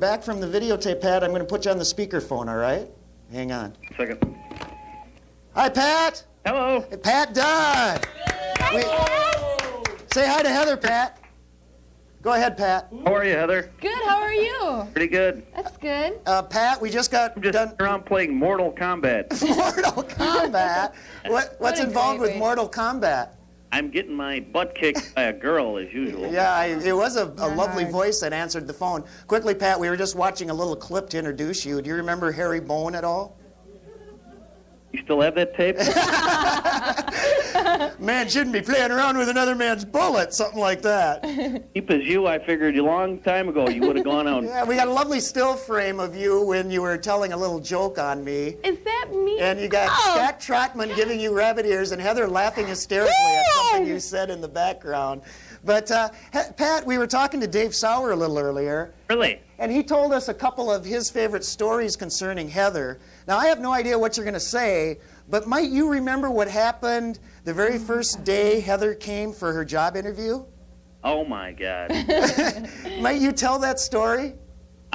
back from the videotape, Pat. I'm going to put you on the speakerphone, all right? Hang on. Second. Hi, Pat. Hello. Hey, Pat Dunn. Say hi to Heather, Pat. Go ahead, Pat. How are you, Heather? Good, how are you? Pretty good. That's good. Pat, we just got I'm just done. around playing Mortal Kombat. Mortal Kombat? What's a involved great with way. Mortal Kombat? I'm getting my butt kicked by a girl, as usual. Yeah, it was a lovely hard. voice that answered the phone. Quickly, Pat, we were just watching a little clip to introduce you. Do you remember Harry Bone at all? You still have that tape? Man shouldn't be playing around with another man's bullet, something like that. Cheap as you, I figured a long time ago you would have gone out. Yeah, we got a lovely still frame of you when you were telling a little joke on me. Is that me? And you got Scott Trotman giving you rabbit ears and Heather laughing hysterically at something you said in the background. But, Pat, we were talking to Dave Sauer a little earlier. Really? And he told us a couple of his favorite stories concerning Heather. Now, I have no idea what you're going to say, but might you remember what happened the very first day Heather came for her job interview? Oh, my God. Might you tell that story?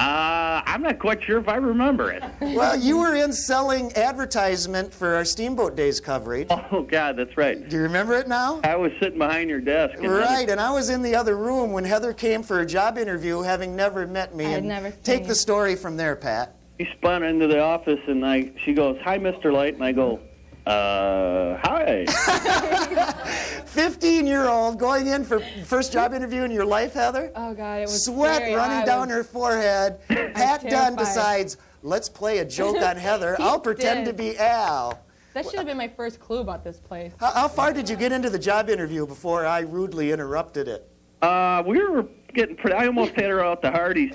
I'm not quite sure if I remember it. Well, you were in selling advertisement for our Steamboat Days coverage. Oh, God, that's right. Do you remember it now? I was sitting behind your desk. And Right, and I was in the other room when Heather came for her job interview, having never met me. I had And never seen take you. the story from there, Pat. She spun into the office, and she goes, "Hi, Mr. Light," and I go, "Hi." 15-year-old going in for first job interview in your life, Heather? Oh, God, it was Sweat scary. running down her forehead. Pat Dunn terrified. decides, let's play a joke on Heather. He I'll pretend to did. be Al. That should have been my first clue about this place. How far did you get into the job interview before I rudely interrupted it? We were getting pretty. I almost had her out the Hardee's.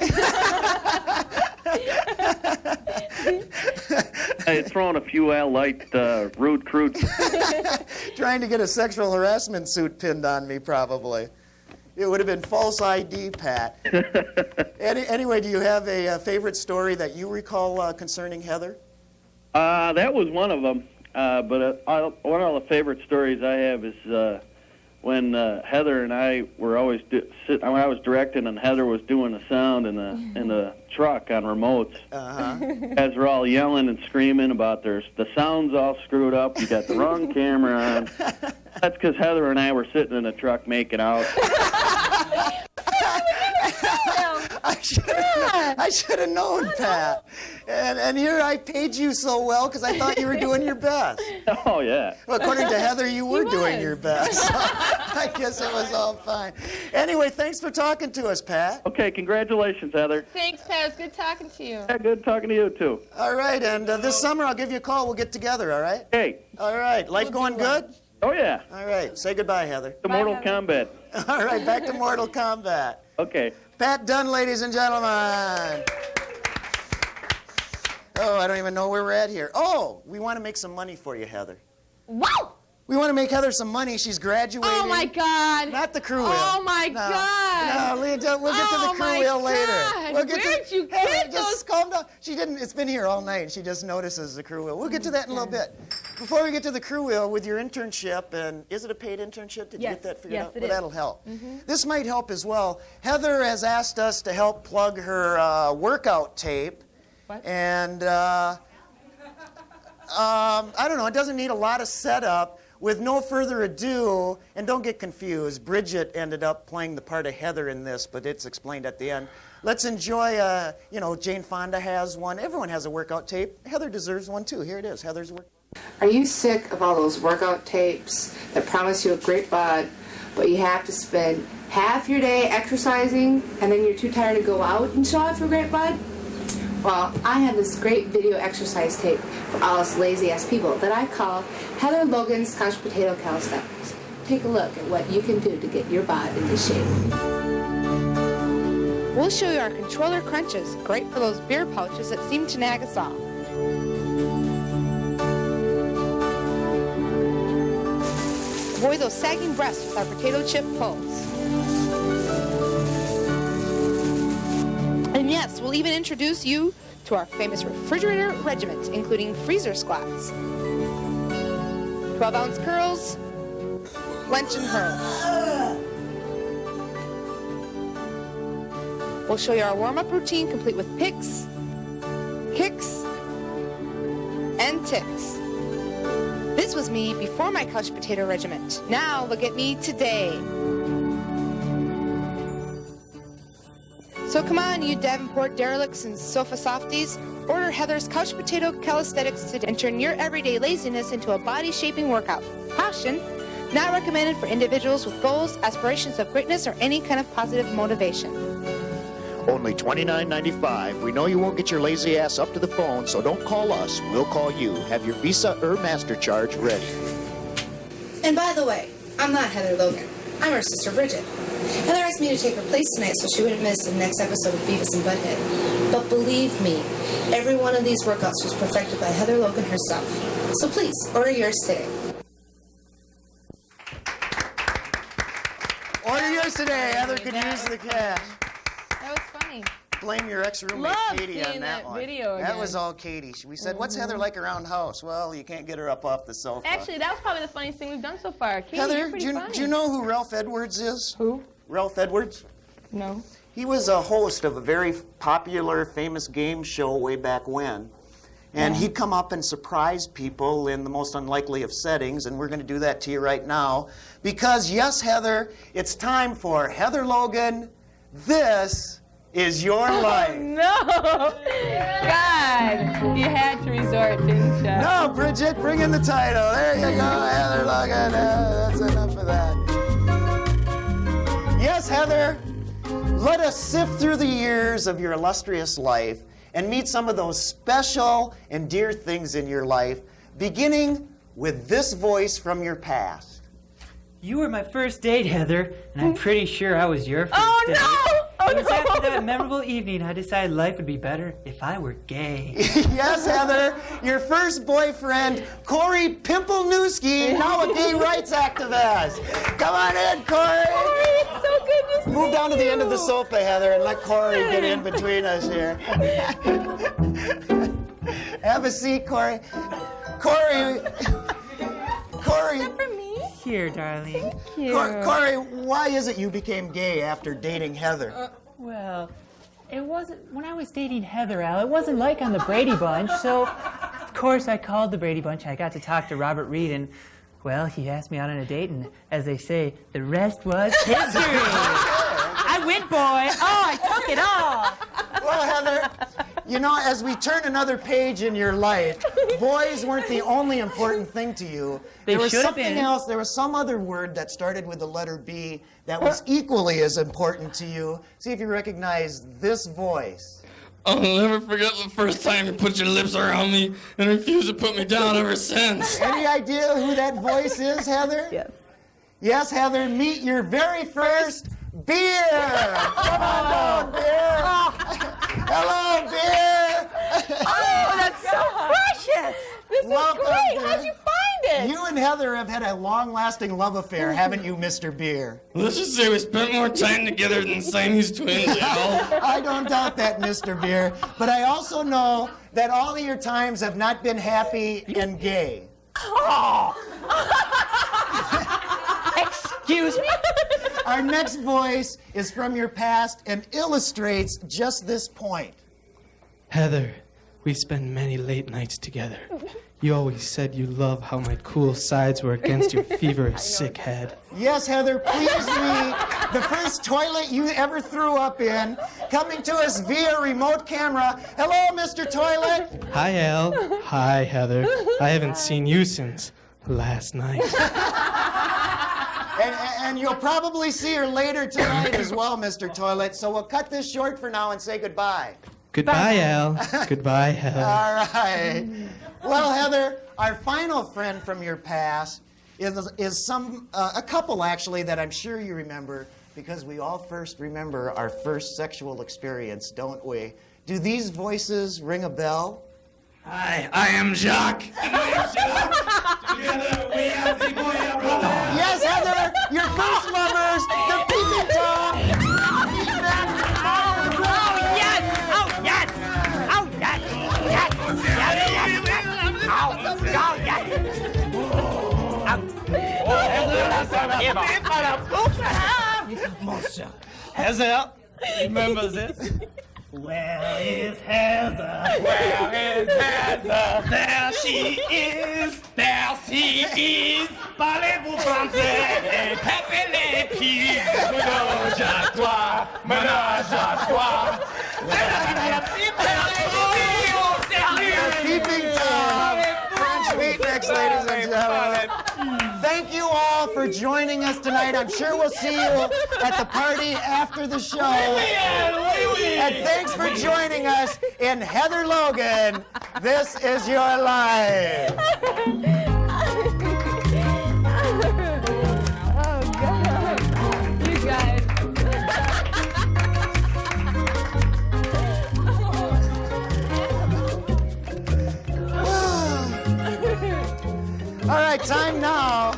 I had thrown a few Al Light rude crude. Trying to get a sexual harassment suit pinned on me, probably. It would have been false ID, Pat. Anyway, do you have a favorite story that you recall concerning Heather? That was one of them. But one of the favorite stories I have is when Heather and I were always when I was directing and Heather was doing the sound in the truck on remotes. Guys were all yelling and screaming about the sound's all screwed up. You got the wrong camera on. That's because Heather and I were sitting in the truck making out. I should have known, Pat. And here I paid you so well because I thought you were doing your best. Oh, yeah. Well, according to Heather, you were doing was. your best. So I guess it was all fine. Anyway, thanks for talking to us, Pat. Okay, congratulations, Heather. Thanks, Pat. It was good talking to you. Yeah, good talking to you, too. All right, and this summer I'll give you a call. We'll get together, all right? Hey. All right. Life We'll going do one. good? Oh, yeah. All right. Say goodbye, Heather. The Mortal Heather. Kombat. All right, back to Mortal Kombat. Okay. Pat Dunn, ladies and gentlemen. Oh, I don't even know where we're at here. Oh, we want to make some money for you, Heather. Wow! We want to make Heather some money. She's graduating. Oh, my God. Not the crew wheel. Oh, my No. God. No, we'll get to the Oh, crew my wheel later. God. We'll get Where'd you Heather, get just those? calm down. She didn't. It's been here all night. She just notices the crew wheel. We'll get to that in a little bit. Before we get to the crew wheel, with your internship, and is it a paid internship? Did you Yes. get that figured Yes, out? it Well, is. that'll help. This might help as well. Heather has asked us to help plug her workout tape. What? And I don't know. It doesn't need a lot of setup. With no further ado, and don't get confused, Bridget ended up playing the part of Heather in this, but it's explained at the end. Let's enjoy, Jane Fonda has one. Everyone has a workout tape. Heather deserves one too. Here it is, Heather's work. Are you sick of all those workout tapes that promise you a great bod, but you have to spend half your day exercising and then you're too tired to go out and show off your great bod? Well, I have this great video exercise tape for all us lazy-ass people that I call Heather Logan's Couch Potato Calisthenics. Take a look at what you can do to get your bod into shape. We'll show you our controller crunches, great for those beer pouches that seem to nag us all. Avoid those sagging breasts with our potato chip pulls. And yes, we'll even introduce you to our famous refrigerator regiment, including freezer squats, 12-ounce curls, luncheon hurls. We'll show you our warm-up routine complete with picks, kicks, and ticks. This was me before my couch potato regiment. Now look at me today. So come on, you Davenport derelicts and sofa softies. Order Heather's Couch Potato Calisthenics to turn your everyday laziness into a body-shaping workout. Caution, not recommended for individuals with goals, aspirations of greatness, or any kind of positive motivation. Only $29.95. We know you won't get your lazy ass up to the phone, so don't call us. We'll call you. Have your Visa or MasterCharge ready. And by the way, I'm not Heather Logan. I'm her sister Bridget. Heather asked me to take her place tonight so she wouldn't miss the next episode of Beavis and Butthead. But believe me, every one of these workouts was perfected by Heather Logan herself. So please, order yours today. Order yours today. Heather could use the cash. That was funny. Blame your ex-roommate Love Katie on seeing that that one. video That again. was all Katie. We said, "What's Heather like around house?" Well, you can't get her up off the sofa. Actually, that was probably the funniest thing we've done so far. Katie, Heather, you're do pretty you, funny. do you know who Ralph Edwards is? Who? Ralph Edwards? No. He was a host of a very popular, famous game show way back when. And he'd come up and surprise people in the most unlikely of settings, and we're going to do that to you right now. Because, yes, Heather, it's time for Heather Logan, This Is Your Life. No! God! You had to resort, didn't you? No, Bridget, bring in the title. There you go, Heather Logan. That's enough of that. Yes, Heather, let us sift through the years of your illustrious life and meet some of those special and dear things in your life, beginning with this voice from your past. You were my first date, Heather, and I'm pretty sure I was your first Oh, date. no! Oh, It was no! after that memorable evening I decided life would be better if I were gay. Yes, Heather, your first boyfriend, Corey Pimplenewski, now a gay rights activist. Come on in, Corey. It's so good to see Move down to the end of the you. sofa, Heather, and let Corey get in between us here. Have a seat, Corey. Corey. For me? Here, darling. Corey, why is it you became gay after dating Heather? Well, it wasn't, when I was dating Heather, Al, it wasn't like on the Brady Bunch, so of course I called the Brady Bunch and I got to talk to Robert Reed and, well, he asked me out on a date and, as they say, the rest was history. I win, boy. Oh, I took it all. Well, Heather, you know, as we turn another page in your life, boys weren't the only important thing to you. They There was should have something been. else. There was some other word that started with the letter B that was equally as important to you. See if you recognize this voice. I'll never forget the first time you put your lips around me and refused to put me down ever since. Any idea who that voice is, Heather? Yes. Yes, Heather, meet your very first beer. Come on down, beer. Hello, beer. Oh, that's so precious! This Welcome, is great! dear. How'd you find it? You and Heather have had a long-lasting love affair, haven't you, Mr. Beer? Let's just say we spent more time together than Siamese twins, Al. I don't doubt that, Mr. Beer. But I also know that all of your times have not been happy and gay. Excuse me? Our next voice is from your past and illustrates just this point. Heather, we spent many late nights together. You always said you love how my cool sides were against your feverish sick head. Yes, Heather, please me. The first toilet you ever threw up in, coming to us via remote camera. Hello, Mr. Toilet. Hi, Al. Hi, Heather. I haven't seen you since last night. And you'll probably see her later tonight as well, Mr. Toilet. So we'll cut this short for now and say goodbye. Goodbye, Al. Goodbye, Heather. All right. Well, Heather, our final friend from your past is a couple, actually, that I'm sure you remember, because we all first remember our first sexual experience, don't we? Do these voices ring a bell? Hi, I am Jacques. And I am Jacques. Together we are the Boya Brothers. Yes, Heather, your first lovers, the Peeping Tom. Heather, Remember this? Where is Heather? Where is Heather? There she is. There she is. Parlez-vous français? Pepe les pieds. Ménage à toi. Ménage à toi. Peeping Tom, French beatniks, ladies and gentlemen. Thank you all for joining us tonight. I'm sure we'll see you at the party after the show. And thanks for joining us in Heather Logan. This is your life. Oh, God. You guys. All right, time now.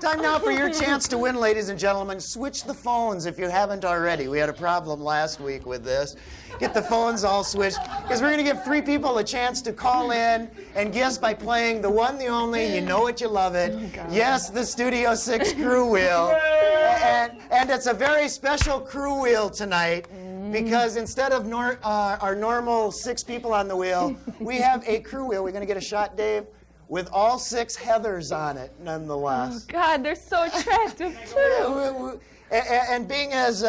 Time now for your chance to win, ladies and gentlemen. Switch the phones if you haven't already. We had a problem last week with this. Get the phones all switched, because we're going to give 3 people a chance to call in and guess by playing the one, the only, you know it, you love it. Yes, the Studio 6 crew wheel. And it's a very special crew wheel tonight, because instead of our normal 6 people on the wheel, we have a crew wheel. We're going to get a shot, Dave, with all 6 Heathers on it, nonetheless. Oh, God, they're so attractive, too. And being as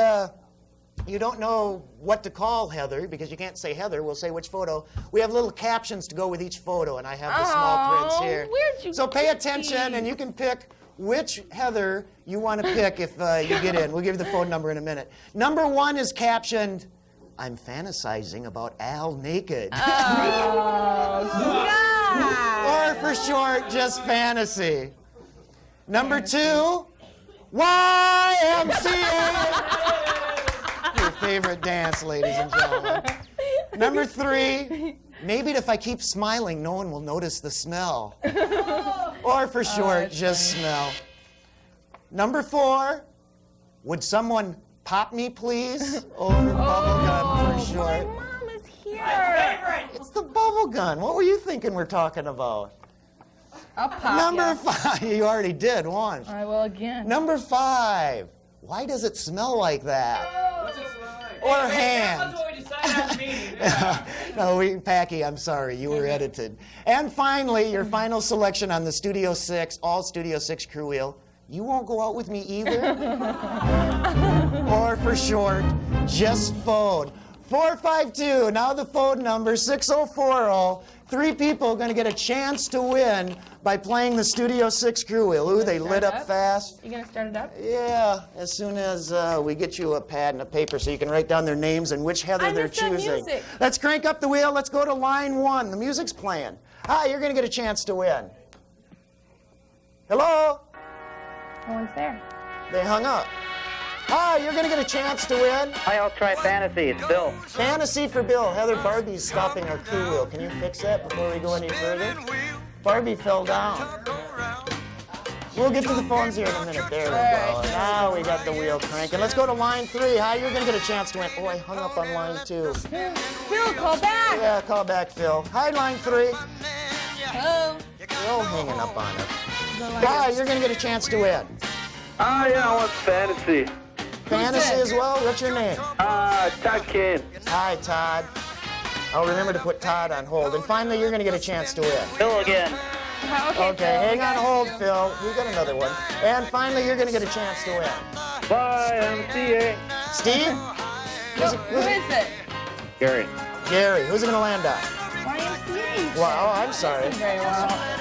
you don't know what to call Heather, because you can't say Heather, we'll say which photo. We have little captions to go with each photo, and I have the small prints here. Where'd you So pay get attention, these? and you can pick which Heather you want to pick if you get in. We'll give you the phone number in a minute. Number 1 is captioned, "I'm fantasizing about Al naked." Or for short, just fantasy. Number 2, YMCA. Your favorite dance, ladies and gentlemen. Number 3, maybe if I keep smiling, no one will notice the smell. Or for short, just smell. Number 4, would someone pop me, please? Or bubble gun for short. My mom is here. It's the bubble gun. What were you thinking we're talking about? I'll pop Number 5, you already did once. I will again. Number 5, why does it smell like that? Or hand. No, Packy, I'm sorry, you were edited. And finally, your final selection on the Studio 6, all Studio 6 crew wheel. You won't go out with me either? Or for short, just phone. 452, now the phone number, 6040. 3 people are going to get a chance to win by playing the Studio 6 crew wheel. Ooh, they lit up fast. You gonna start it up? Yeah, as soon as we get you a pad and a paper so you can write down their names and which Heather they're understand choosing. music. Let's crank up the wheel. Let's go to line 1. The music's playing. Hi, you're going to get a chance to win. Hello? No one's there. They hung up. Hi, you're going to get a chance to win. Hi, I'll try fantasy. It's Bill. Fantasy for Bill. Heather, Barbie's stopping our crew wheel. Can you fix that before we go any further? Barbie fell down. We'll get to the phones here in a minute. There we go. Now we got the wheel cranking. Let's go to line 3. Hi, you're going to get a chance to win. Oh, I hung up on line 2. Phil, call back. Yeah, call back, Phil. Hi, line 3. Hello. Phil hanging up on it. Hi, you're going to get a chance to win. Yeah, I want fantasy. Fantasy as well? What's your name? Todd Kane. Hi, Todd. I'll remember to put Todd on hold. And finally, you're going to get a chance to win. Bill again. Okay, hang on hold, Phil. We got another one. And finally, you're going to get a chance to win. YMCA. Steve? Who is it? Gary. Gary. Who's it going to land on? YMCA. Well, I'm sorry. Very well.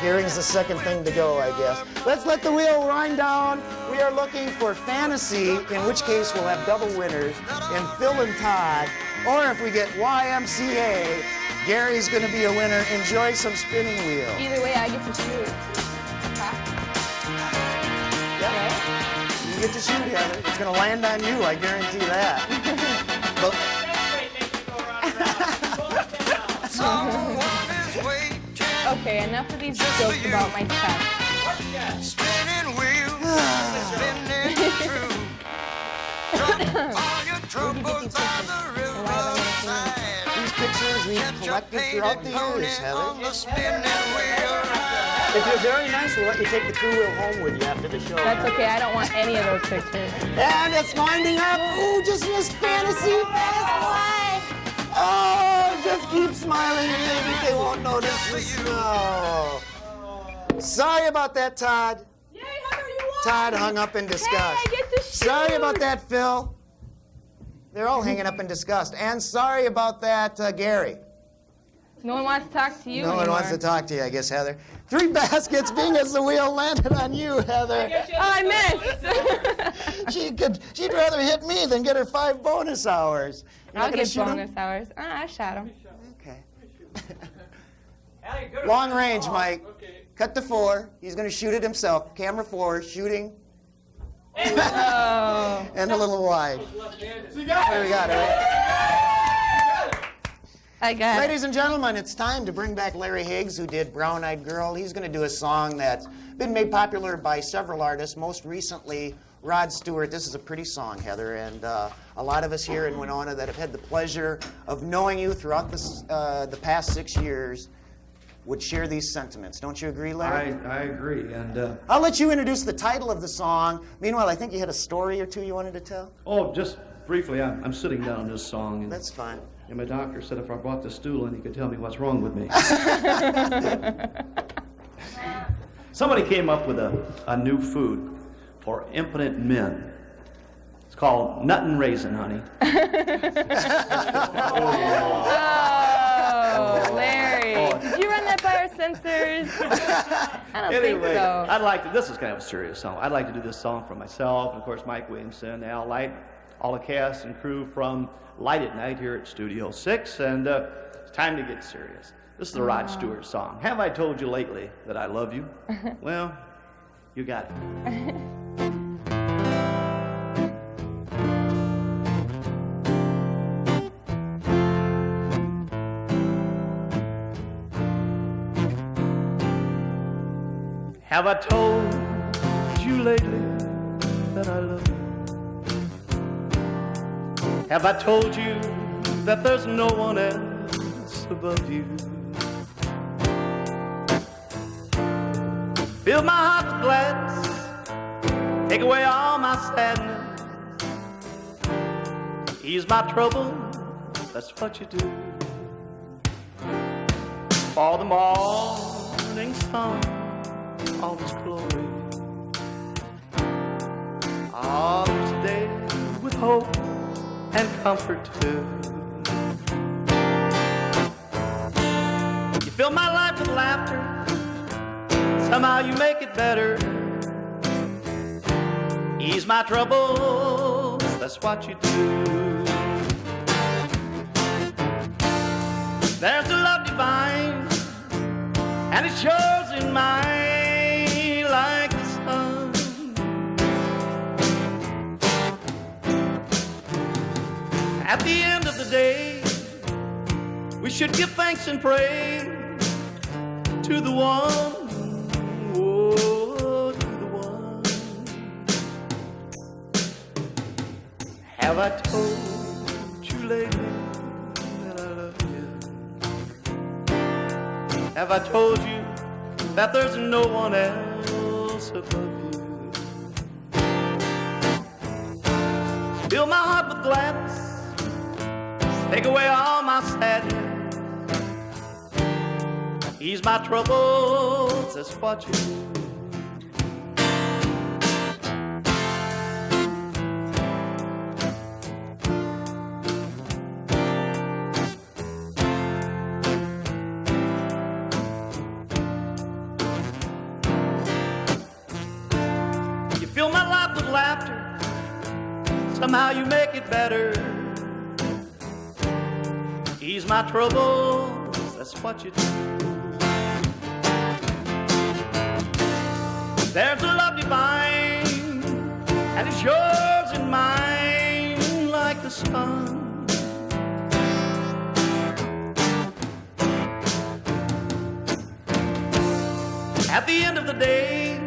Hearing's the second thing to go, I guess. Let's let the wheel wind down. We are looking for fantasy, in which case we'll have double winners in Phil and Todd. Or if we get YMCA, Gary's going to be a winner. Enjoy some spinning wheel. Either way, I get to choose. Yeah. You get to shoot, Heather. It's going to land on you, I guarantee that. Okay, enough of these jokes about my chest. Spinning wheels, spinning true. All your troubles on the riverside. These pictures we've collected throughout the years, Heather. On the spinning wheel. If you're very nice, we'll let you take the two wheel home with you after the show. That's okay. I don't want any of those pictures. And it's winding up. Ooh, just missed fantasy fast life. Oh, just keep smiling. Maybe they won't notice the snow. Sorry about that, Todd. Yay, Heather, you won! Todd hung up in disgust. Hey, I get to shoot. Sorry about that, Phil. They're all hanging up in disgust. And sorry about that, Gary. No one wants to talk to you No one anymore. wants to talk to you, I guess, Heather. 3 baskets being as the wheel landed on you, Heather. Oh, I missed. She'd rather hit me than get her 5 bonus hours. You're I'll not gonna get shoot 'em? bonus hours. I shot him. Okay. Long range, Mike. Cut to 4. He's going to shoot it himself. Camera 4, shooting. Oh. And a little wide. There we got it. I got it. Ladies and gentlemen, it's time to bring back Larry Higgs, who did Brown Eyed Girl. He's going to do a song that's been made popular by several artists, most recently Rod Stewart. This is a pretty song, Heather, and a lot of us here in Winona that have had the pleasure of knowing you throughout the past 6 years would share these sentiments. Don't you agree, Larry? I agree, and I'll let you introduce the title of the song. Meanwhile, I think you had a story or two you wanted to tell. oh, just briefly, I'm sitting down this song, and, That's fine. and my doctor said if I brought the stool in, he could tell me what's wrong with me. Somebody came up with a new food for impotent men. It's called nut and raisin, honey. Oh, Larry. Did you run that by our censors? I don't think Anyway, so. I'd like to, this is kind of a serious song. I'd like to do this song for myself, and of course Mike Williamson, Al Light, all the cast and crew from Light at Night here at Studio 6, and it's time to get serious. This is the Rod Stewart song. Have I told you lately that I love you? Well, you got it. Have I told you lately that I love you? Have I told you that there's no one else above you? Fill my heart with gladness, take away all my sadness, ease my trouble, that's what you do. For the morning sun, all its glory, all its day with hope and comfort too. You fill my life with laughter, somehow you make it better. Ease my troubles, that's what you do. There's a love divine, and it shows in mine like the sun. At the end of the day, we should give thanks and praise to the one, oh, to the one. Have I told you lately that I love you? Have I told you that there's no one else above you? Fill my heart with gladness, take away all my sadness, ease my troubles, that's what you do. You fill my life with laughter, somehow you make it better. Ease my troubles, that's what you do. There's a love divine, and it's yours and mine like the sun. At the end of the day,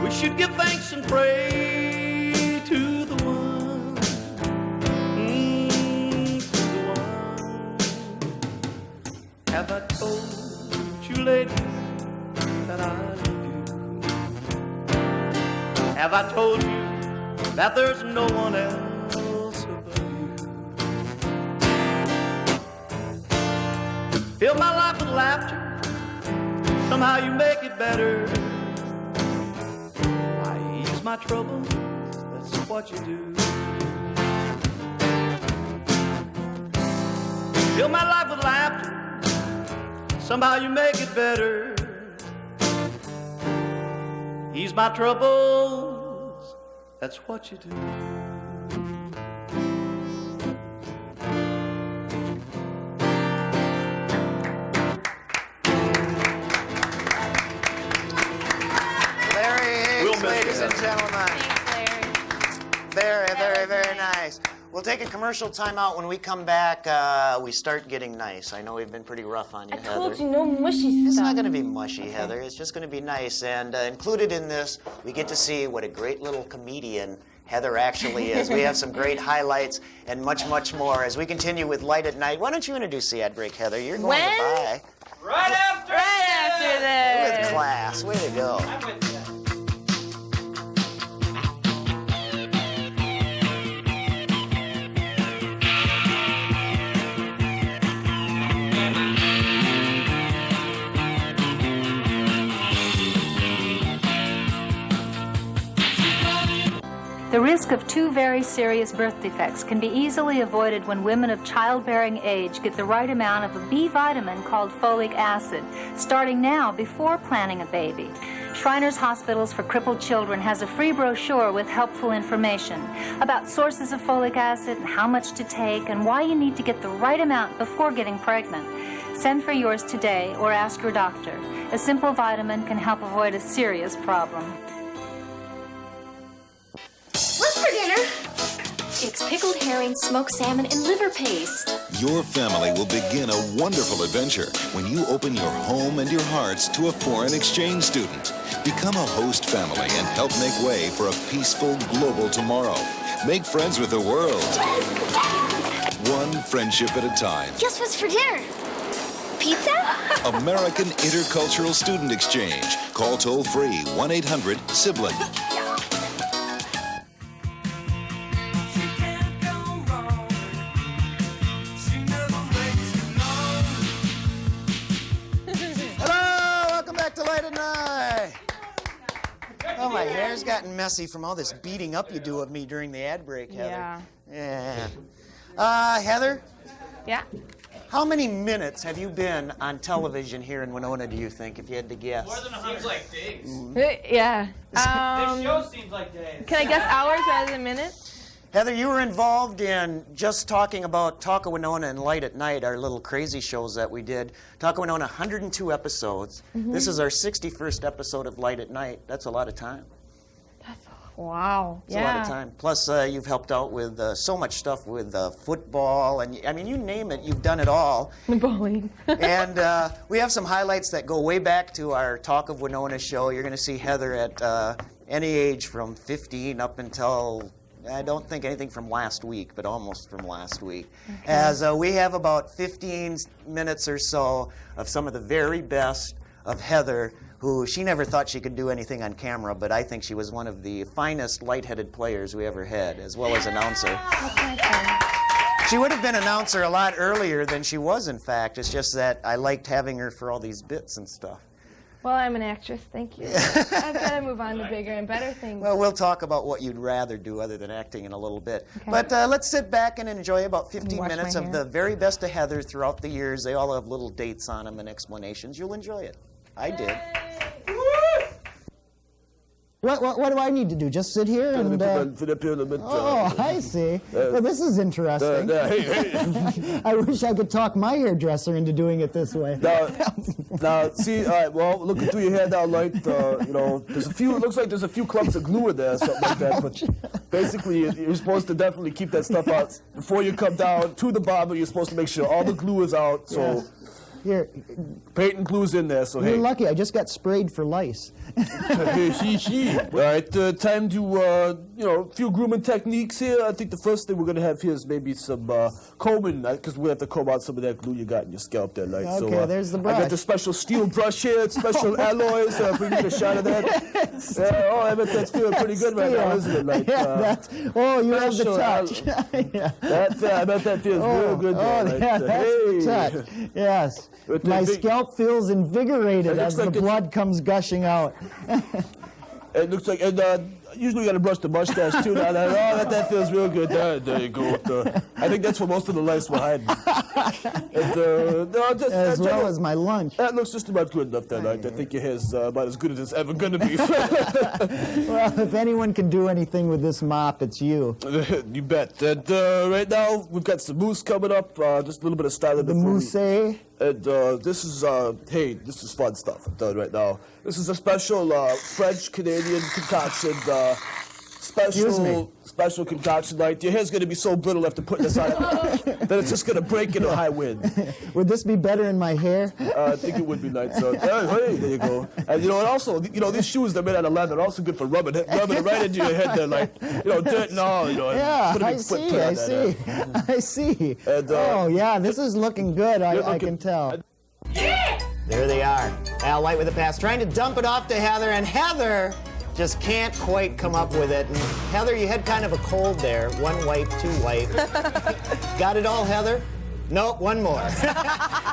we should give thanks and pray to the one, to the one. Have I told you lately told you that there's no one else above you. Fill my life with laughter, somehow you make it better. I ease my troubles, that's what you do. Fill my life with laughter, somehow you make it better. Ease my troubles, that's what you do. Larry Higgs, ladies and gentlemen. Very, very, very nice. We'll take a commercial timeout. When we come back, we start getting nice. I know we've been pretty rough on you, Heather. I told you, no mushy stuff. It's not going to be mushy, Heather. It's just going to be nice. And included in this, we get to see what a great little comedian Heather actually is. We have some great highlights and much, much more as we continue with Light at Night. Why don't you introduce the ad break, Heather? You're going to buy. Right after this. With class. Way to go. I'm with you. The risk of two very serious birth defects can be easily avoided when women of childbearing age get the right amount of a B vitamin called folic acid, starting now before planning a baby. Shriners Hospitals for Crippled Children has a free brochure with helpful information about sources of folic acid and how much to take and why you need to get the right amount before getting pregnant. Send for yours today or ask your doctor. A simple vitamin can help avoid a serious problem. What's for dinner? It's pickled herring, smoked salmon, and liver paste. Your family will begin a wonderful adventure when you open your home and your hearts to a foreign exchange student. Become a host family and help make way for a peaceful global tomorrow. Make friends with the world. One friendship at a time. Guess what's for dinner? Pizza? American Intercultural Student Exchange. Call toll-free 1-800-SIBLING. Oh, my hair's gotten messy from all this beating up you do of me during the ad break, Heather. Yeah. Heather? Yeah? How many minutes have you been on television here in Winona, do you think, if you had to guess? More than 100. Seems like days. Yeah. This show seems like days. Can I guess hours rather than minutes? Heather, you were involved in just talking about Talk of Winona and Light at Night, our little crazy shows that we did. Talk of Winona, 102 episodes. Mm-hmm. This is our 61st episode of Light at Night. That's a lot of time. Wow. It's a lot of time. Plus, you've helped out with so much stuff with football, and I mean, you name it, you've done it all. Bowling. And we have some highlights that go way back to our Talk of Winona show. You're going to see Heather at any age from 15 up until, I don't think anything from last week, but almost from last week. Okay. As we have about 15 minutes or so of some of the very best of Heather, who she never thought she could do anything on camera, but I think she was one of the finest light-headed players we ever had, as well as announcer. She would have been announcer a lot earlier than she was, in fact. It's just that I liked having her for all these bits and stuff. Well, I'm an actress, thank you. I've got to move on to bigger and better things. Well, we'll talk about what you'd rather do other than acting in a little bit. Okay. But let's sit back and enjoy about 15 minutes of the very best of Heather throughout the years. They all have little dates on them and explanations. You'll enjoy it. I did. What do I need to do? Just sit here and... Oh, I see. Well, this is interesting. I wish I could talk my hairdresser into doing it this way. Now, see, all right, well, looking through your hair down, Light, you know, there's a few, it looks like there's a few clumps of glue in there or something like that, but basically you're supposed to definitely keep that stuff out. Before you come down to the barber, you're supposed to make sure all the glue is out, so... Yes. Here. Paint and glue's in there, so You're hey. lucky. I just got sprayed for lice. All right, time to, a few grooming techniques here. I think the first thing we're going to have here is maybe some combing, because we have to comb out some of that glue you got in your scalp there, Light. Okay, so, there's the I brush. got the special steel brush here. It's special alloys. If we get a shot of that. I bet that's feeling pretty good right now, isn't it, Light? You have the touch. Yeah. I bet that feels real good there, Light. That's the touch. Yes. My scalp feels invigorated as the blood comes gushing out. It looks like, and usually you got to brush the mustache too. Now that feels real good. There you go. I think that's where most of the lice were hiding. As well as my lunch. That looks just about good enough there, Light. I think your hair's about as good as it's ever going to be. Well, if anyone can do anything with this mop, it's you. You bet. And right now, we've got some mousse coming up. Just a little bit of styling. The mousse. And this is, this is fun stuff I'm doing right now. This is a special French-Canadian concoction, special concoction, Light. Your hair's going to be so brittle after putting this on that it's just going to break in a high wind. Would this be better in my hair? I think it would be, Light. So, hey, there you go. And, and also, these shoes, they're made out of leather. They're also good for rubbing it right into your head there, like, dirt and all, Yeah, put a I big see. footprint I see. And, yeah, this is looking good, I can tell. There they are. Al Light with the pass, trying to dump it off to Heather, and Heather just can't quite come up with it. And Heather, you had kind of a cold there. 1 wipe, 2 wipe. Got it all, Heather? Nope, 1 more.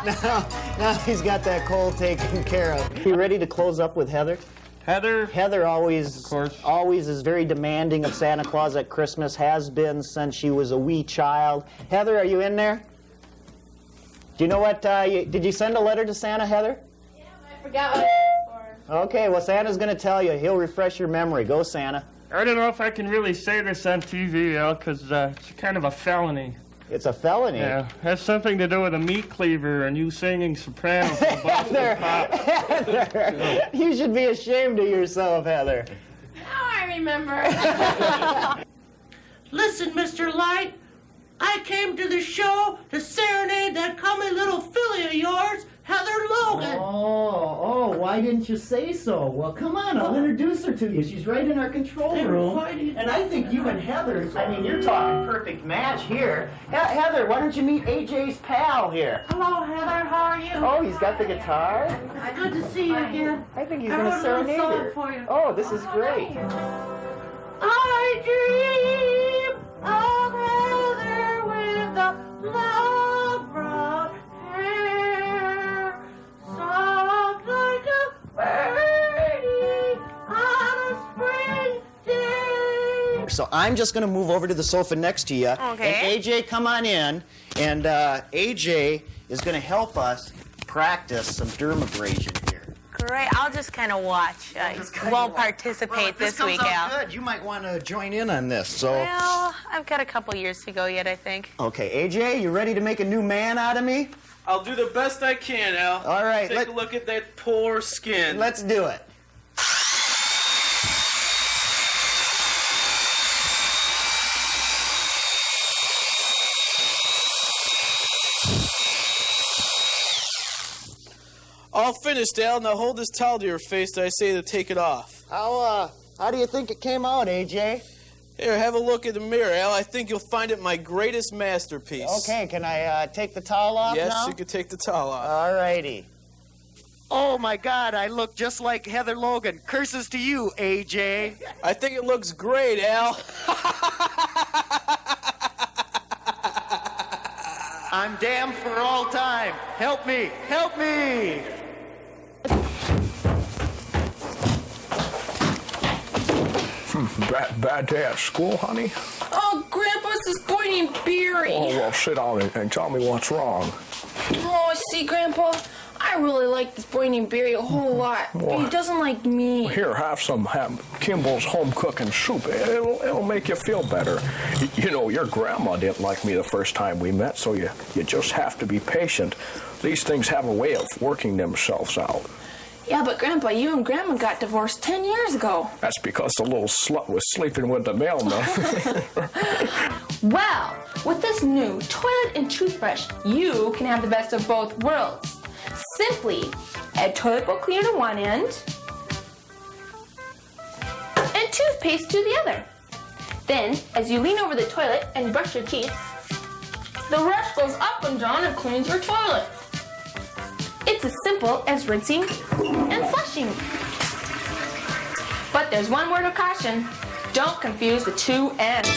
now he's got that cold taken care of. You ready to close up with Heather? Heather always is very demanding of Santa Claus at Christmas, has been since she was a wee child. Heather, are you in there? Do you know what, did you send a letter to Santa, Heather? Yeah, I forgot what it was for. Okay, well, Santa's going to tell you. He'll refresh your memory. Go, Santa. I don't know if I can really say this on TV, Al, because it's kind of a felony. It's a felony? Yeah, it has something to do with a meat cleaver and you singing soprano for the Boston Pops. Heather, you should be ashamed of yourself, Heather. Now I remember. Listen, Mr. Light, I came to the show to serenade that comely little filly of yours, Heather Logan. Oh, why didn't you say so? Well, come on, I'll introduce her to you. She's right in our control room. And I think you and Heather, you're talking perfect match here. Heather, why don't you meet AJ's pal here? Hello, Heather, how are you? Oh, he's got the guitar? It's good to see you again. I think he's going to serenade her. For you. Oh, this is great. I dream of Heather with the love brown hair, soft like a birdie on a spring day. So I'm just going to move over to the sofa next to you. Okay. And AJ, come on in. And AJ is going to help us practice some dermabrasion here. Great. I'll just kind of watch. I won't participate this week, Al. Good. You might want to join in on this. So. Well, I've got a couple years to go yet, I think. Okay, AJ, you ready to make a new man out of me? I'll do the best I can, Al. All right. Take a look at that poor skin. Let's do it. All finished, Al. Now hold this towel to your face till I say to take it off. How do you think it came out, AJ? Here, have a look in the mirror, Al. I think you'll find it my greatest masterpiece. Okay, can I take the towel off now? Yes, you can take the towel off. All righty. Oh, my God, I look just like Heather Logan. Curses to you, AJ. I think it looks great, Al. I'm damned for all time. Help me, help me. Bad day at school, honey? Oh, Grandpa's disappointing Beery. Oh, well, sit down and tell me what's wrong. Oh, see, Grandpa, I really like this boy named Barry a whole lot, but he doesn't like me. Here, have Kimball's home cooking soup. It'll make you feel better. You know, your grandma didn't like me the first time we met, so you just have to be patient. These things have a way of working themselves out. Yeah, but Grandpa, you and Grandma got divorced 10 years ago. That's because the little slut was sleeping with the mailman. Well, with this new toilet and toothbrush, you can have the best of both worlds. Simply add toilet bowl cleaner to one end and toothpaste to the other. Then, as you lean over the toilet and brush your teeth, the rest goes up and down and cleans your toilet. It's as simple as rinsing and flushing. But there's one word of caution. Don't confuse the two ends.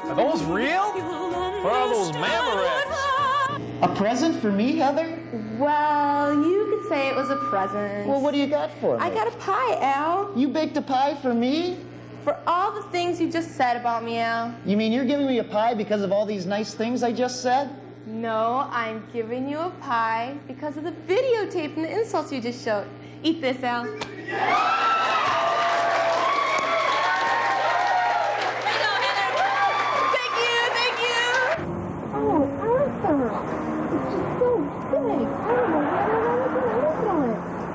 Are those real? Or are those Mamorex? A present for me, Heather? Well, you could say it was a present. Well, what do you got for me? I got a pie, Al. You baked a pie for me? For all the things you just said about me, Al. You mean you're giving me a pie because of all these nice things I just said? No, I'm giving you a pie because of the videotape and the insults you just showed. Eat this, Al.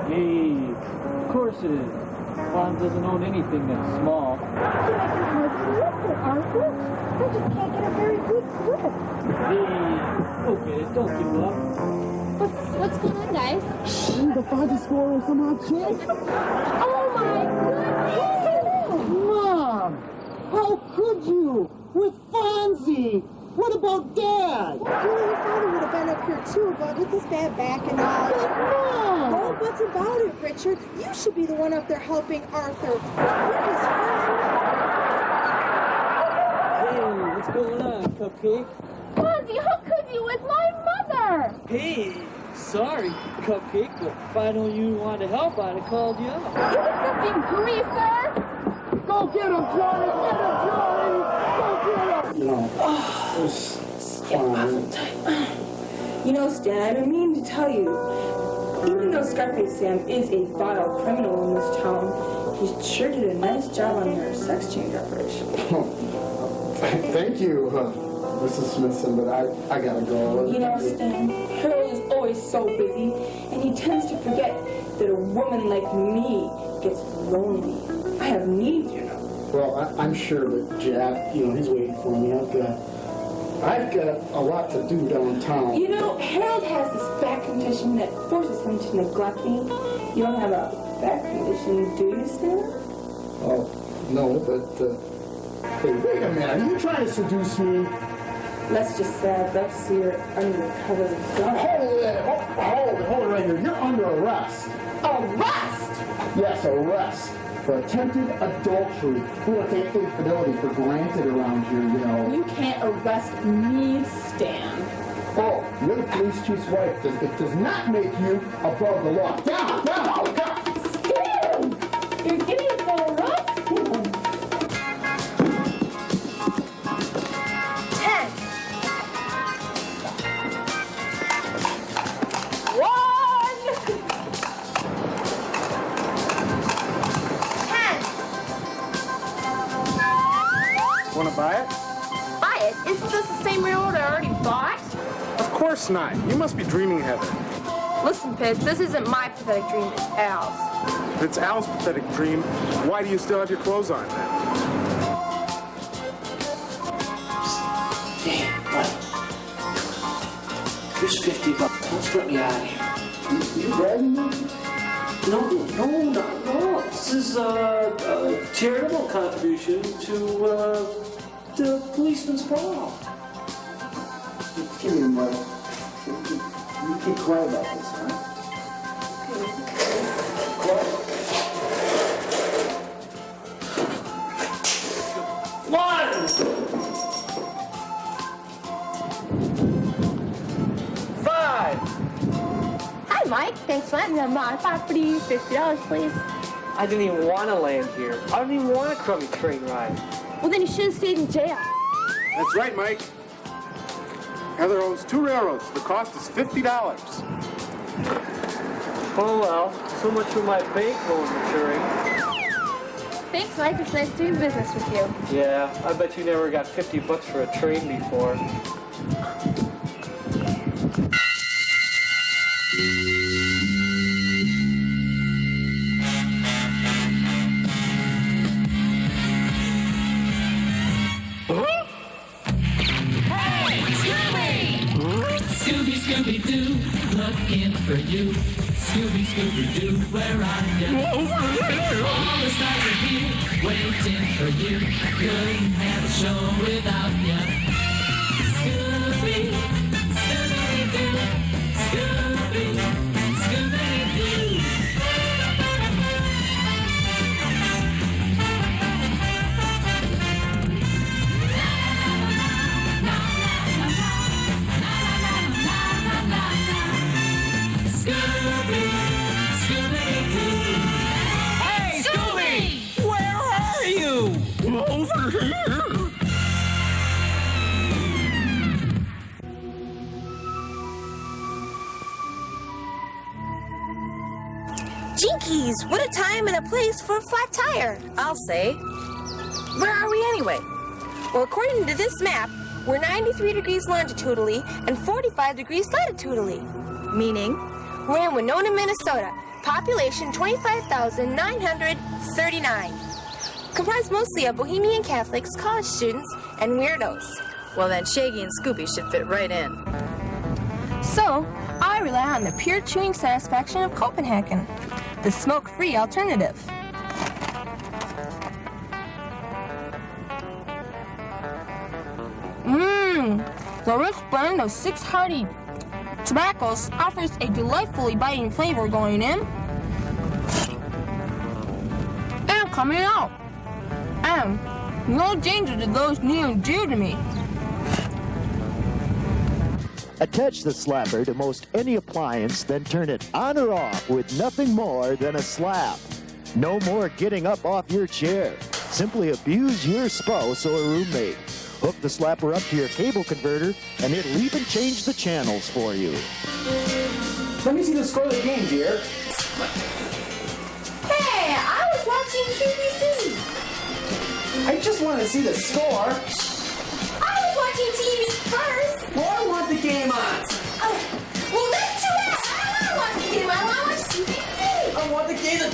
Hey, of course it is. Mom doesn't own anything that's small. Arthur. I just can't get a very good grip. Hey, okay, don't give up. What's going on, guys? The final score of some odd chick. Oh my goodness! Mom, how could you? With Fonzie. What about Dad? Well, your father would have been up here too, but with his bad back and all. But Mom! Oh, what's about it, Richard? You should be the one up there helping Arthur. You're his friend. Hey, what's going on, Cupcake? Fonzie, how could you with my mother? Hey, sorry, Cupcake, but if I know you wanted to help, I'd have called you up. You disgusting greaser! Go get him, Johnny! Get him, Johnny! Go get him! You know, it was fun. You know, Stan, I've been meaning to tell you, even though Scarface Sam is a vile criminal in this town, he sure did a nice job on your sex change operation. Thank you, Mrs. Smithson, but I gotta go. You know, Stan, Harold is always so busy, and he tends to forget that a woman like me gets lonely. I have needs, you know. Well, I'm sure that Jack, he's waiting for me. I've got a lot to do downtown. You know, Harold has this back condition that forces him to neglect me. You don't have a back condition, do you, Stan? Oh, no, but, hey, wait a minute. Are you trying to seduce me? Let's just say I'd love to see her under the covers of dark. Hold it right here. You're under arrest. Arrest? Yes, arrest. For attempted adultery. We don't take infidelity for granted around here, You can't arrest me, Stan. Oh, you're the police chief's wife. It does not make you above the law. Down! Stan! You're getting so rough. 10. 10. Want to buy it? Buy it? Isn't this the same railroad I already bought? Of course not. You must be dreaming, Heather. Listen, Pitts, this isn't my pathetic dream, it's Al's. If it's Al's pathetic dream, why do you still have your clothes on then? Damn, what? Here's $50. Let's get me out of here. You bragging me? No. This is a charitable contribution to the policeman's ball. Give me the money. You keep quiet about this, huh? One! 5! Hi, Mike. Thanks for letting me on my property. $50, please. I didn't even want to land here. I don't even want a crummy train ride. Well, then you should have stayed in jail. That's right, Mike. Heather owns 2 railroads. The cost is $50. Oh, well. So much for my bank loan maturing. Thanks, Mike. It's nice doing business with you. Yeah, I bet you never got $50 for a train before. Scooby-Doo, looking for you. Scooby-Doo, where are you? All the stars are here, waiting for you. Couldn't have a show without you. Scooby-Doo, Scooby-Doo. Hey, Scooby! Where are you? Over here. Jinkies, what a time and a place for a flat tire. I'll say. Where are we anyway? Well, according to this map, we're 93 degrees longitudinally and 45 degrees latitudinally. Meaning? We're in Winona, Minnesota. Population 25,939. Comprised mostly of Bohemian Catholics, college students, and weirdos. Well, then Shaggy and Scooby should fit right in. So, I rely on the pure chewing satisfaction of Copenhagen, the smoke-free alternative. The rich blend of 6 hearty tobaccos offers a delightfully biting flavor going in and coming out. And no danger to those near and dear to me. Attach the slapper to most any appliance, then turn it on or off with nothing more than a slap. No more getting up off your chair. Simply abuse your spouse or roommate. Hook the slapper up to your cable converter, and it'll even change the channels for you. Let me see the score of the game, dear. Hey, I was watching QVC. I just want to see the score. I was watching TV first. Well, I want the game on. Well, that's too bad. I don't want to watch the game. I want to watch QVC. I want the game to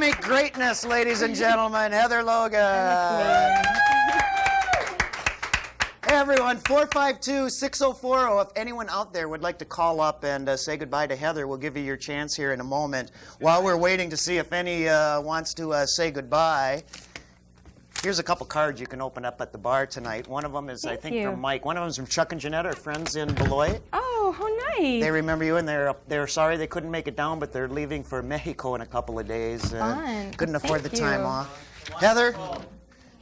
Academic greatness, ladies and gentlemen, Heather Logan. Hey everyone, 452-6040. If anyone out there would like to call up and say goodbye to Heather, we'll give you your chance here in a moment. While we're waiting to see if any wants to say goodbye, here's a couple cards you can open up at the bar tonight. One of them is, I think, from Mike. One of them is from Chuck and Jeanette, our friends in Beloit. Oh, how nice. They remember you, and they're sorry they couldn't make it down, but they're leaving for Mexico in a couple of days. Fun. Couldn't afford the Thank time you. off. Heather,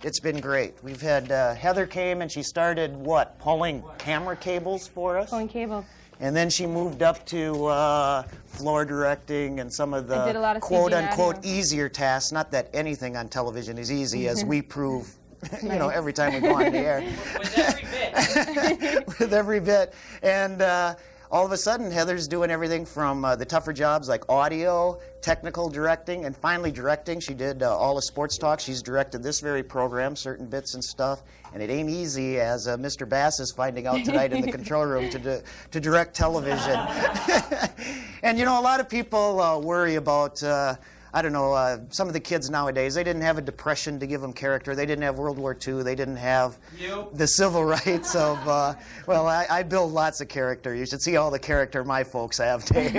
it's been great. We've had Heather came and she started pulling camera cables for us. Pulling cables. And then she moved up to floor directing and some of I did a lot the of CG quote-unquote audio. easier tasks. Not that anything on television is easy, as we prove, every time we go on the air. With every bit. With every bit. And all of a sudden, Heather's doing everything from the tougher jobs like audio, technical directing, and finally directing. She did all the sports talk. She's directed this very program, certain bits and stuff. And it ain't easy, as Mr. Bass is finding out tonight in the control room, to direct television. And a lot of people worry about some of the kids nowadays. They didn't have a depression to give them character. They didn't have World War II. They didn't have the civil rights of, I build lots of character. You should see all the character my folks have, Dave,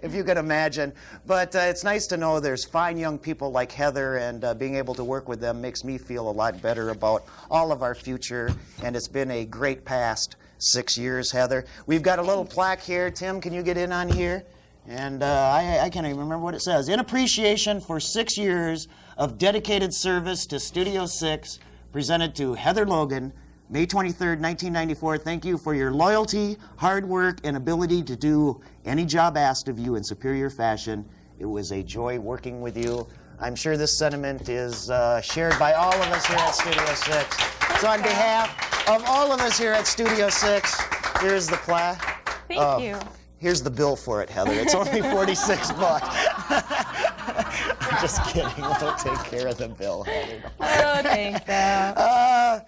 if you can imagine. But it's nice to know there's fine young people like Heather, and being able to work with them makes me feel a lot better about all of our future. And it's been a great past 6 years, Heather. We've got a little plaque here. Tim, can you get in on here? And I can't even remember what it says. In appreciation for 6 years of dedicated service to Studio 6, presented to Heather Logan, May 23rd, 1994. Thank you for your loyalty, hard work, and ability to do any job asked of you in superior fashion. It was a joy working with you. I'm sure this sentiment is shared by all of us here at Studio 6. So on behalf of all of us here at Studio 6, here's the plaque. Thank you. Here's the bill for it, Heather. It's only $46. I'm just kidding. We'll take care of the bill, Heather. Oh, thanks, Al.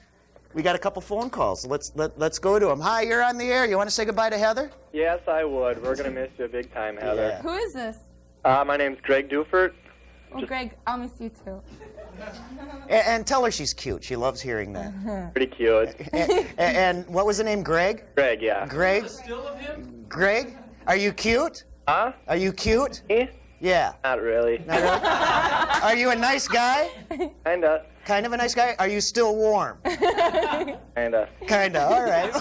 We got a couple phone calls. Let's go to them. Hi, you're on the air. You want to say goodbye to Heather? Yes, I would. We're going to miss you big time, Heather. Who is this? My name's Greg Dufert. Oh, Greg, I'll miss you too. And tell her she's cute. She loves hearing that. Pretty cute. And what was the name? Greg? Greg, yeah. Greg? Still of him? Greg? Are you cute? Huh? Are you cute? Me? Yeah. Not really. Not really? Are you a nice guy? Kinda. Kind of a nice guy? Are you still warm? Kinda. Kinda. All right.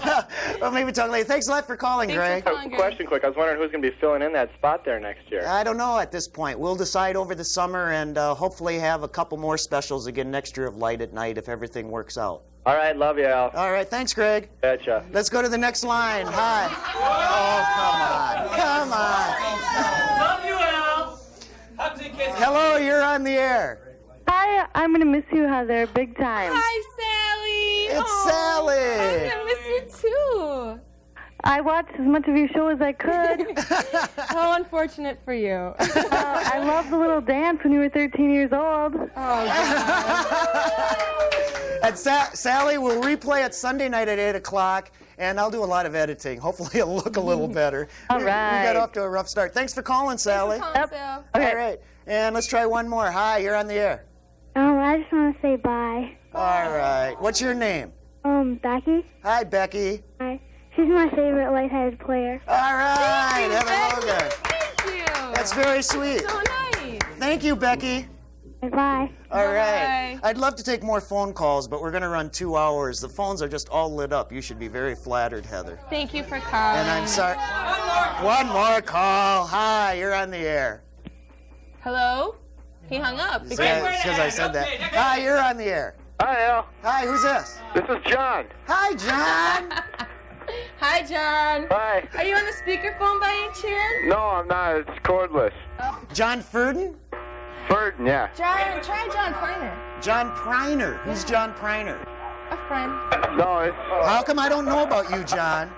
Well, maybe talk later. Thanks a lot for calling, Greg. Question quick. I was wondering who's going to be filling in that spot there next year. I don't know at this point. We'll decide over the summer and hopefully have a couple more specials again next year of Light at Night if everything works out. All right. Love you, Al. All right. Thanks, Greg. Betcha. Let's go to the next line. Hi. Oh, come on. Come on. Love you, Al. Hugs and kisses. Hello, you're on the air. Hi, I'm going to miss you, Heather, big time. Hi, Sally. It's Sally. I'm going to miss you too. I watched as much of your show as I could. How unfortunate for you. I love the little dance when you were 13 years old. Oh, God. And Sally will replay it Sunday night at 8 o'clock, and I'll do a lot of editing. Hopefully it'll look a little better. All We right. got off to a rough start. Thanks for calling, Sally. Thanks for calling, Sal. All right. And let's try one more. Hi, you're on the air. I just want to say bye. All right. What's your name? Becky. Hi, Becky. Hi. She's my favorite light-headed player. All right. Heather Logan. Thank you. That's very sweet. So nice. Thank you, Becky. Bye. All right. Bye. I'd love to take more phone calls, but we're going to run 2 hours. The phones are just all lit up. You should be very flattered, Heather. Thank you for calling. And I'm sorry. One more call. Hi, you're on the air. Hello? He hung up. Because I said that. Hi, you're on the air. Hi, Al. Hi, who's this? This is John. Hi, John. Hi, John. Hi. Are you on the speakerphone by any chance? No, I'm not. It's cordless. John Furden? Furden, yeah. John, try John Priner. John Priner. Who's John Priner? A friend. No, it's... How come I don't know about you, John?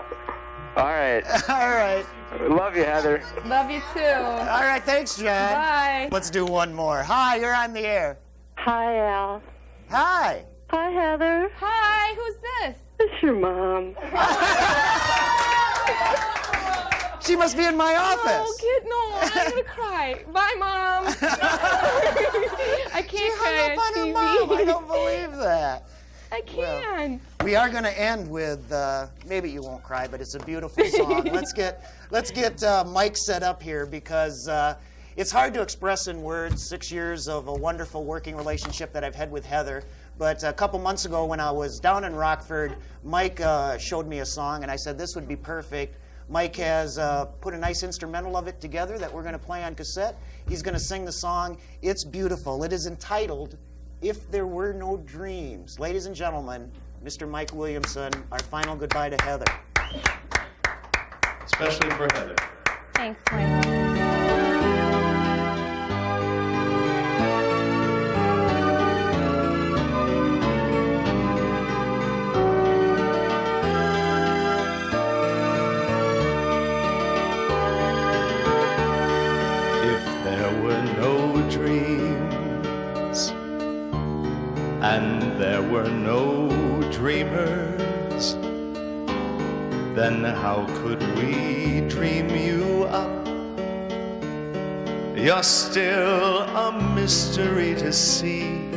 All right. All right. Love you, Heather. Love you too. All right, thanks, John. Bye. Let's do one more. Hi, you're on the air. Hi, Al. Hi. Hi, Heather. Hi, who's this? It's your mom. She must be in my office. Oh, kid, no, I'm gonna cry. Bye, Mom. I can't cry on TV. Mom. I don't believe that. I can't. We are going to end with, maybe you won't cry, but it's a beautiful song. Let's get Mike set up here because it's hard to express in words 6 years of a wonderful working relationship that I've had with Heather. But a couple months ago when I was down in Rockford, Mike showed me a song, and I said this would be perfect. Mike has put a nice instrumental of it together that we're going to play on cassette. He's going to sing the song. It's beautiful. It is entitled, If There Were No Dreams. Ladies and gentlemen, Mr. Mike Williamson, our final goodbye to Heather. Especially for Heather. Thanks, Mike. And there were no dreamers, then how could we dream you up? You're still a mystery to see,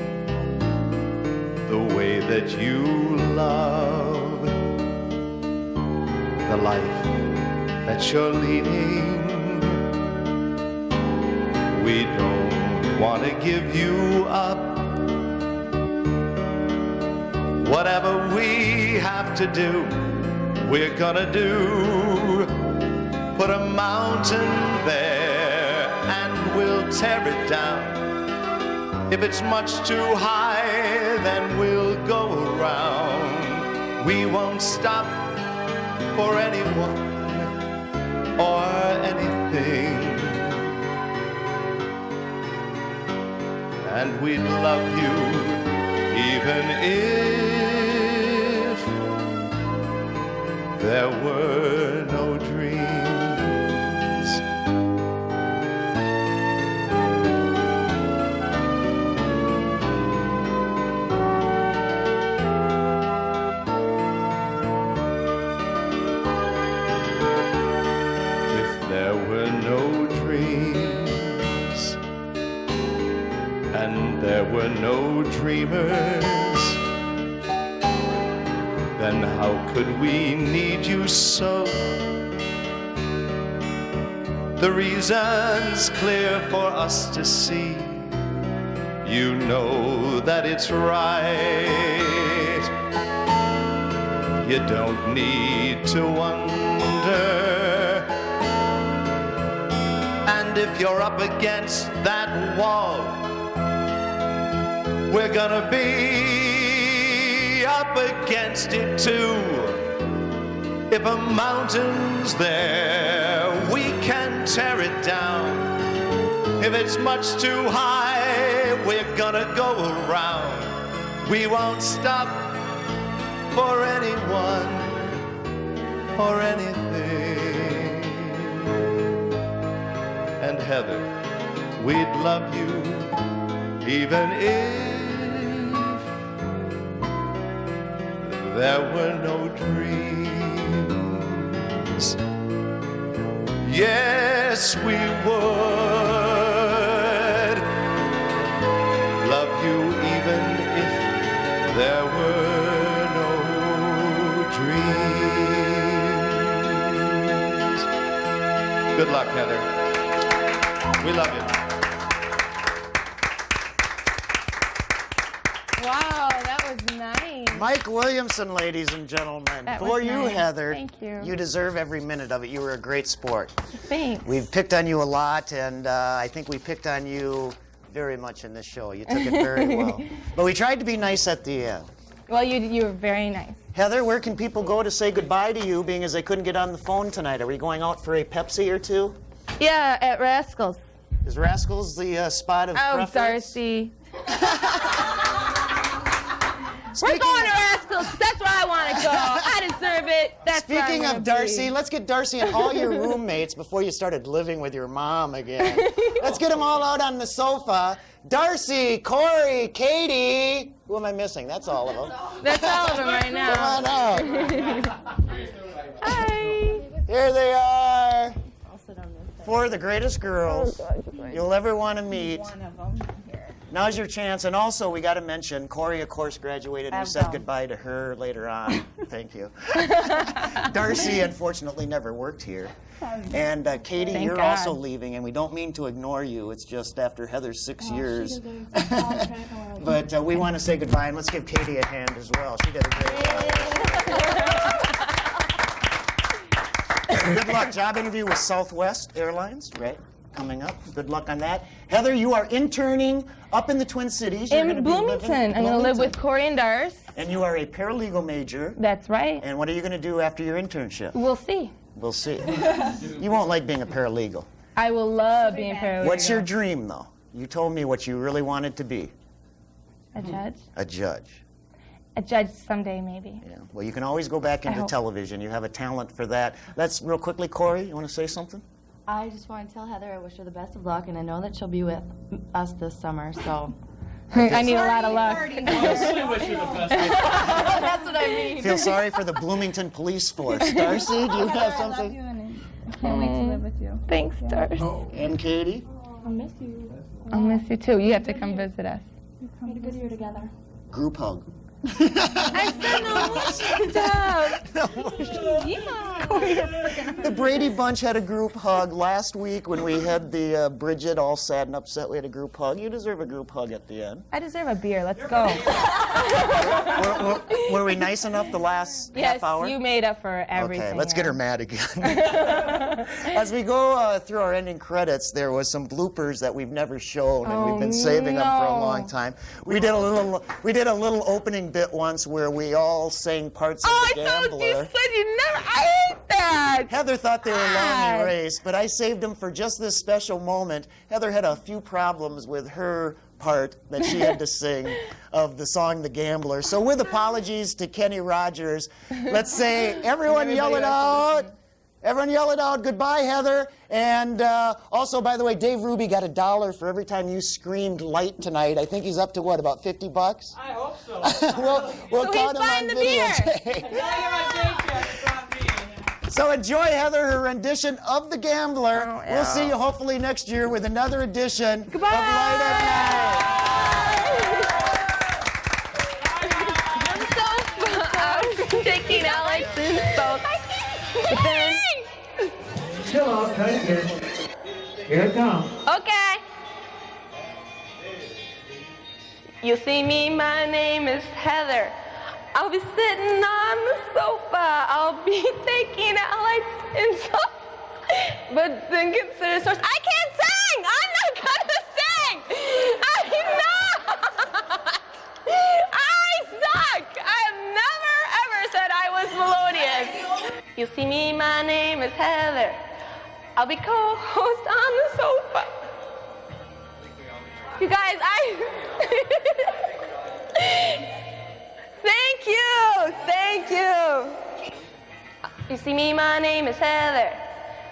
the way that you love, the life that you're leading. We don't want to give you up. Whatever we have to do, we're gonna do. Put a mountain there and we'll tear it down. If it's much too high, then we'll go around. We won't stop for anyone or anything. And we'd love you even if there were no dreams. If there were no dreams and there were no dreamers, then how could we need you so? The reason's clear for us to see. You know that it's right. You don't need to wonder. And if you're up against that wall, we're gonna be up against it too. If a mountain's there, we can tear it down. If it's much too high, we're gonna go around. We won't stop for anyone or anything. And Heather, we'd love you even if there were no dreams. Yes, we would love you even if there were no dreams. Good luck, Heather. We love you. Wow, that was nice. Mike Williamson, ladies and gentlemen. That For was you, nice. Heather, Thank you. You deserve every minute of it. You were a great sport. Thanks. We've picked on you a lot, and I think we picked on you very much in this show. You took it very well. But we tried to be nice at the end. Well, you were very nice. Heather, where can people go to say goodbye to you, being as they couldn't get on the phone tonight? Are we going out for a Pepsi or two? Yeah, at Rascals. Is Rascals the spot of Oh, preference? Darcy. We're going to Rascals. That's where I want to go. I deserve it. That's where I'm Speaking gonna of Darcy, be. let's get Darcy and all your roommates before you started living with your mom again. Let's get them all out on the sofa. Darcy, Corey, Katie. Who am I missing? That's all of them. That's all of them right now. Come on out. Hi. Here they are. 4 of the greatest girls you'll ever want to meet. Now's your chance. And also, we got to mention, Corey, of course, graduated. And we said goodbye to her later on. Thank you. Darcy, unfortunately, never worked here. And Katie, Thank you're God. also leaving, and we don't mean to ignore you. It's just after Heather's 6 years. But we want to say goodbye, and let's give Katie a hand as well. She did a great job. Good luck. Job interview with Southwest Airlines, right? Coming up. Good luck on that. Heather, you are interning up in the Twin Cities. You're gonna In be living Bloomington. I'm going to live with Corey and Dars. And you are a paralegal major. That's right. And what are you going to do after your internship? We'll see. We'll see. You won't like being a paralegal. I will love being a paralegal. What's your dream, though? You told me what you really wanted to be. A judge? A judge. A judge someday, maybe. Yeah. Well, you can always go back into hope. television. You have a talent for that. Let's real quickly, Corey, you want to say something? I just want to tell Heather I wish her the best of luck, and I know that she'll be with us this summer, so. I need a lot of luck. That's what I mean. Feel sorry for the Bloomington Police Force. Darcy, do you have something? I can't wait to live with you. Thanks, Darcy. And Katie? I'll miss you. I'll miss you too. You have to come visit us. We had a good year together. Group hug. I said no The Brady Bunch had a group hug last week when we had the Bridget all sad and upset. We had a group hug. You deserve a group hug at the end. I deserve a beer. Let's go. Were we nice enough the last half hour? Yes, you made up for everything. Okay, let's get her mad again. As we go through our ending credits, there was some bloopers that we've never shown, and we've been saving them for a long time. We did a little opening bit once where we all sang parts of The Gambler. I thought you said you never. I hate that. Heather thought they were long erased, but I saved them for just this special moment. Heather had a few problems with her part that she had to sing of the song The Gambler. So with apologies to Kenny Rogers, let's say everyone yell it out. Everyone yell it out. Goodbye, Heather. And also, by the way, Dave Ruby got $1 for every time you screamed light tonight. I think he's up to, what, about $50? I hope so. we'll So count he's him on buying the beer. videotape. So enjoy, Heather, her rendition of The Gambler. We'll see you hopefully next year with another edition of Light at Night. I'm taking Alex's so. But then. Chill out, try to get it. Here it comes. Okay. You see me, my name is Heather. I'll be sitting on the sofa. I'll be taking Alex and so. But then consider source. I can't sing. I'm not gonna sing. I'm not. I suck. I've never ever said I was melodious. You see me, my name is Heather. I'll be co-host on the sofa. You guys, Thank you. You see me, my name is Heather.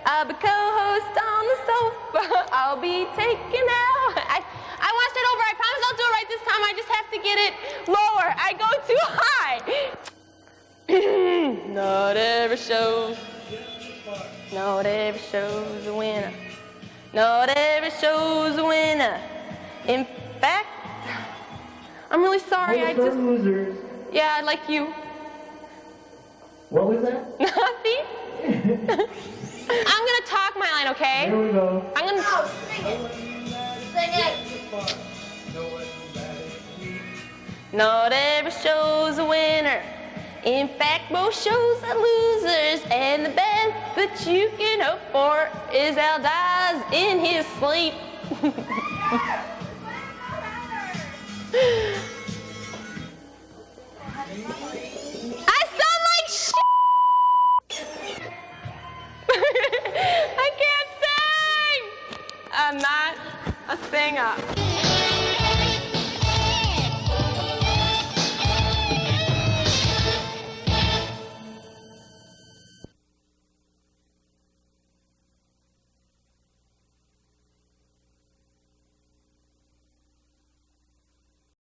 I'll be co-host on the sofa. I'll be taken out. I watched it over. I promise I'll do it right this time. I just have to get it lower. I go too high. Not every show's a winner. Not every show's a winner. In fact, I'm really sorry. I just. Losers. Yeah, like you. What was that? Nothing. I'm gonna talk my line, okay? Here we go. I'm gonna. Oh, sing it. Sing it. Not every show's a winner. In fact, most shows are losers, and the best that you can hope for is Al dies in his sleep. I sound like shit. I can't sing. I'm not a singer.